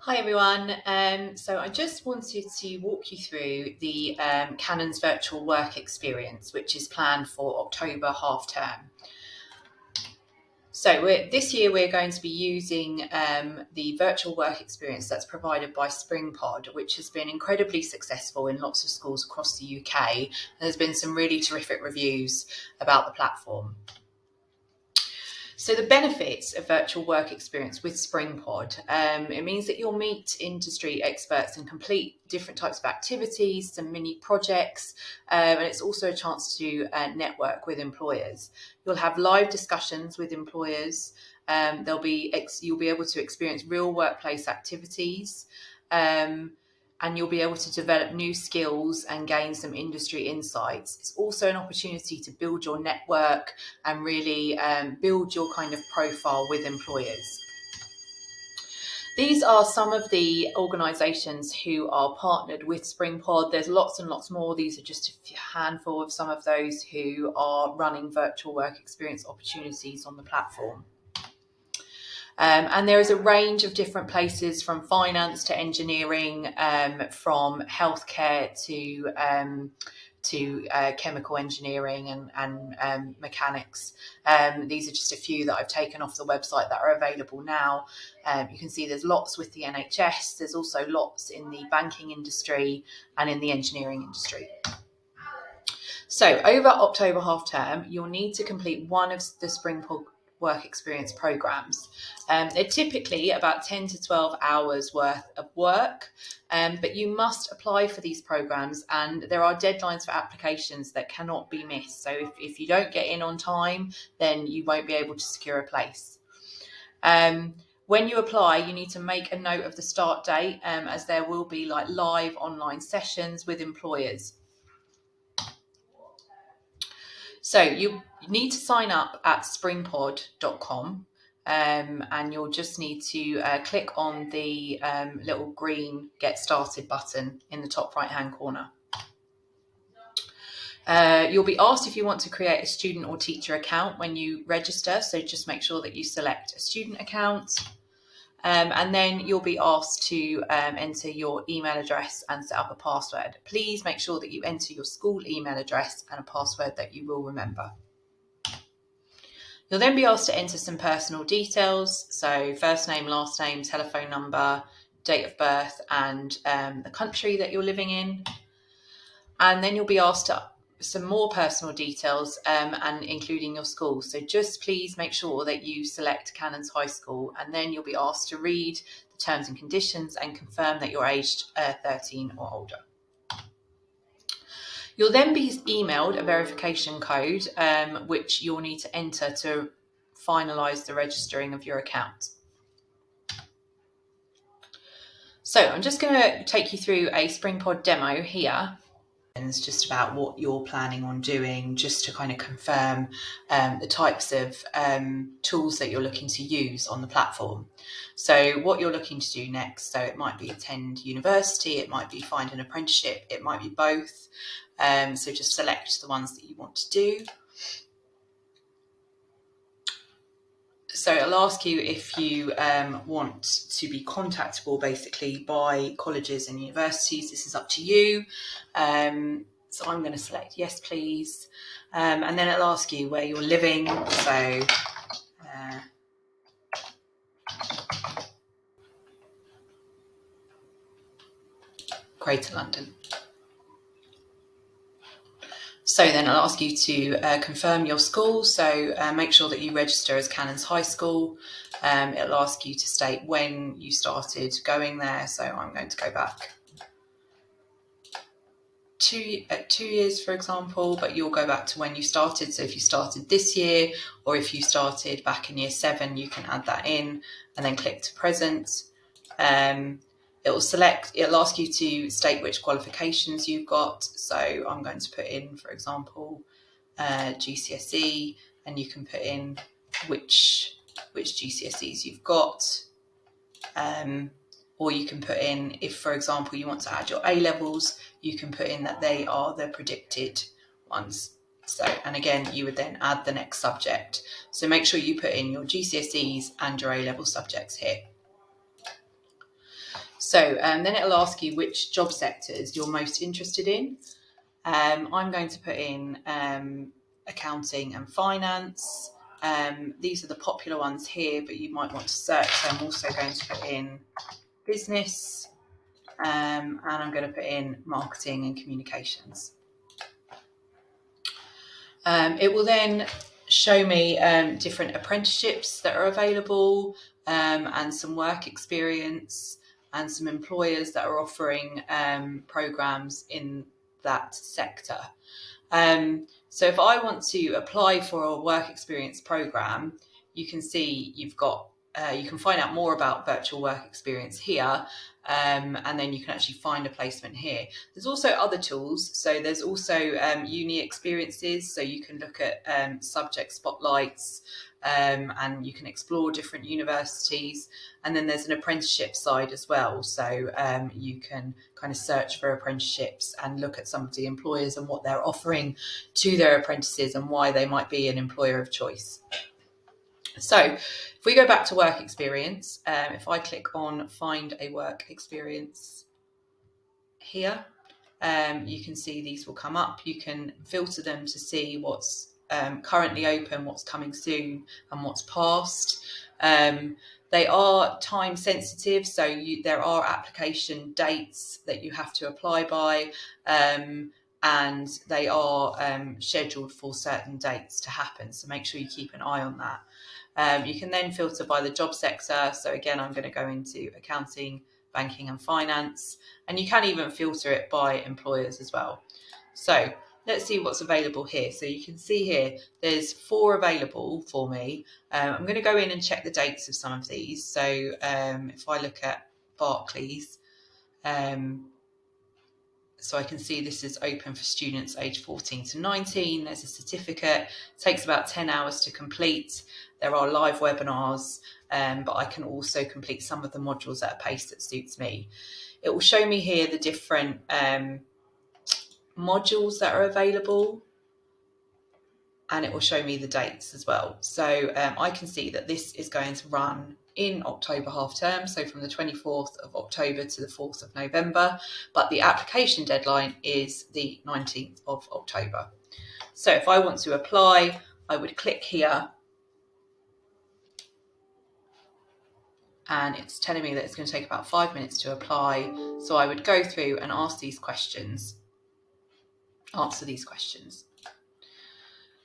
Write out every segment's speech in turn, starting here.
Hi everyone. So I just wanted to walk you through the Canon's virtual work experience, which is planned for October half term. So this year we're going to be using the virtual work experience that's provided by SpringPod, which has been incredibly successful in lots of schools across the UK. There's been some really terrific reviews about the platform. So the benefits of virtual work experience with SpringPod, it means that you'll meet industry experts and complete different types of activities, some mini projects, and it's also a chance to network with employers. You'll have live discussions with employers. You'll be able to experience real workplace activities. And you'll be able to develop new skills and gain some industry insights. It's also an opportunity to build your network and really build your kind of profile with employers. These are some of the organisations who are partnered with SpringPod. There's lots and lots more. These are just a handful of some of those who are running virtual work experience opportunities on the platform. And there is a range of different places, from finance to engineering, from healthcare to chemical engineering and mechanics. These are just a few that I've taken off the website that are available now. You can see there's lots with the NHS. There's also lots in the banking industry and in the engineering industry. So over October half term, you'll need to complete one of the SpringPod work experience programs. They're typically about 10 to 12 hours worth of work, but you must apply for these programs, and there are deadlines for applications that cannot be missed. So if you don't get in on time, then you won't be able to secure a place. When you apply, you need to make a note of the start date, as there will be live online sessions with employers. So you need to sign up at springpod.com, and you'll just need to click on the little green Get Started button in the top right hand corner. You'll be asked if you want to create a student or teacher account when you register, so just make sure that you select a student account. And then you'll be asked to enter your email address and set up a password. Please make sure that you enter your school email address and a password that you will remember. You'll then be asked to enter some personal details, so first name, last name, telephone number, date of birth, and the country that you're living in. And then you'll be asked some more personal details, and including your school. So just please make sure that you select Canon's High School, and then you'll be asked to read the terms and conditions and confirm that you're aged 13 or older. You'll then be emailed a verification code, which you'll need to enter to finalise the registering of your account. So I'm just going to take you through a SpringPod demo here. It's just about what you're planning on doing, just to kind of confirm the types of tools that you're looking to use on the platform. So what you're looking to do next, so it might be attend university, it might be find an apprenticeship, it might be both. So just select the ones that you want to do. So it'll ask you if you want to be contactable basically by colleges and universities. This is up to you. So I'm going to select yes, please. And then it'll ask you where you're living. So Greater London. So then I'll ask you to confirm your school. So make sure that you register as Canon's High School. It'll ask you to state when you started going there. So I'm going to go back 2 years, for example, but you'll go back to when you started. So if you started this year, or if you started back in year 7, you can add that in and then click to present. It'll ask you to state which qualifications you've got. So I'm going to put in, for example, GCSE, and you can put in which GCSEs you've got. Or you can put in, if, for example, you want to add your A-levels, you can put in that they are the predicted ones. So, and again, you would then add the next subject. So make sure you put in your GCSEs and your A-level subjects here. So then it'll ask you which job sectors you're most interested in. I'm going to put in accounting and finance. These are the popular ones here, but you might want to search. So I'm also going to put in business, and I'm going to put in marketing and communications. It will then show me different apprenticeships that are available, and some work experience, and some employers that are offering programs in that sector. So if I want to apply for a work experience program, you can see you've got you can find out more about virtual work experience here, and then you can actually find a placement here. There's also other tools. So there's also uni experiences. So you can look at subject spotlights, and you can explore different universities. And then there's an apprenticeship side as well. So you can kind of search for apprenticeships and look at some of the employers and what they're offering to their apprentices and why they might be an employer of choice. So if we go back to work experience, if I click on find a work experience here, you can see these will come up. You can filter them to see what's currently open, what's coming soon, and what's past. They are time sensitive, so there are application dates that you have to apply by, and they are scheduled for certain dates to happen. So make sure you keep an eye on that. You can then filter by the job sector. So again, I'm going to go into accounting, banking and finance, and you can even filter it by employers as well. So let's see what's available here. So you can see here, there's 4 available for me. I'm going to go in and check the dates of some of these. So if I look at Barclays, so I can see this is open for students aged 14 to 19. There's a certificate. It takes about 10 hours to complete. There are live webinars, but I can also complete some of the modules at a pace that suits me. It will show me here the different modules that are available, and it will show me the dates as well. So I can see that this is going to run in October half term, so from the 24th of October to the 4th of November, but the application deadline is the 19th of October. So if I want to apply, I would click here, and it's telling me that it's going to take about 5 minutes to apply. So I would go through and answer these questions.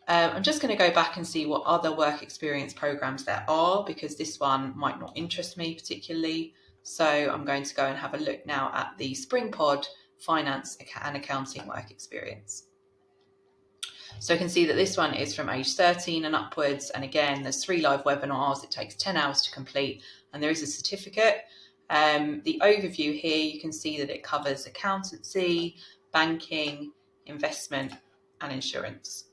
I'm just going to go back and see what other work experience programs there are, because this one might not interest me particularly. So I'm going to go and have a look now at the SpringPod Finance and Accounting Work Experience. So I can see that this one is from age 13 and upwards. And again, there's 3 live webinars. It takes 10 hours to complete, and there is a certificate. The overview here, you can see that it covers accountancy, banking, investment and insurance.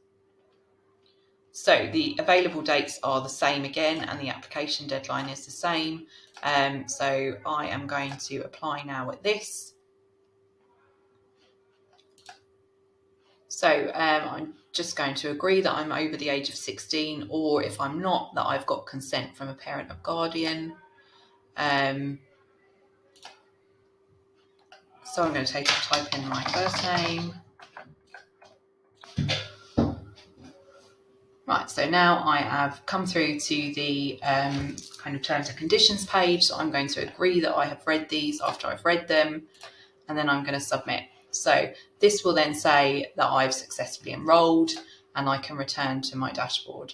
So the available dates are the same again, and the application deadline is the same. So I am going to apply now at this. So I'm just going to agree that I'm over the age of 16, or if I'm not, that I've got consent from a parent or guardian. So I'm going to type in my first name. Right, so now I have come through to the kind of terms and conditions page. So I'm going to agree that I have read these after I've read them, and then I'm going to submit. So this will then say that I've successfully enrolled, and I can return to my dashboard.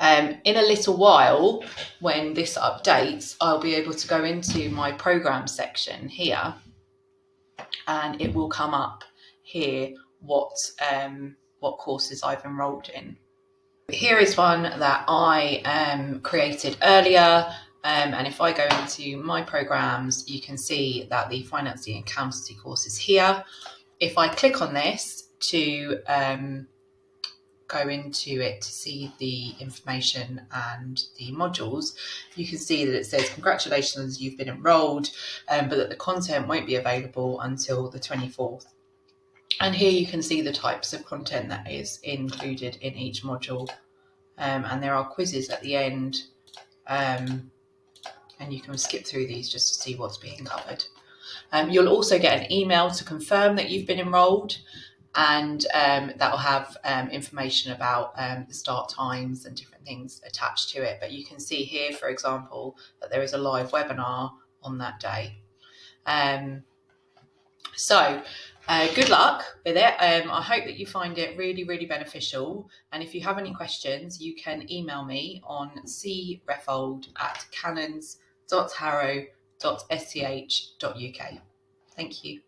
In a little while, when this updates, I'll be able to go into my program section here, and it will come up here what courses I've enrolled in. Here is one that I created earlier, and if I go into my programs, you can see that the finance and accountancy course is here. If I click on this to go into it to see the information and the modules, you can see that it says congratulations, you've been enrolled, but that the content won't be available until the 24th. And here you can see the types of content that is included in each module, and there are quizzes at the end and you can skip through these just to see what's being covered. You'll also get an email to confirm that you've been enrolled, and that will have information about the start times and different things attached to it. But you can see here, for example, that there is a live webinar on that day. Good luck with it. I hope that you find it really, really beneficial. And if you have any questions, you can email me on creffold@cannons.harrow.sch.uk. Thank you.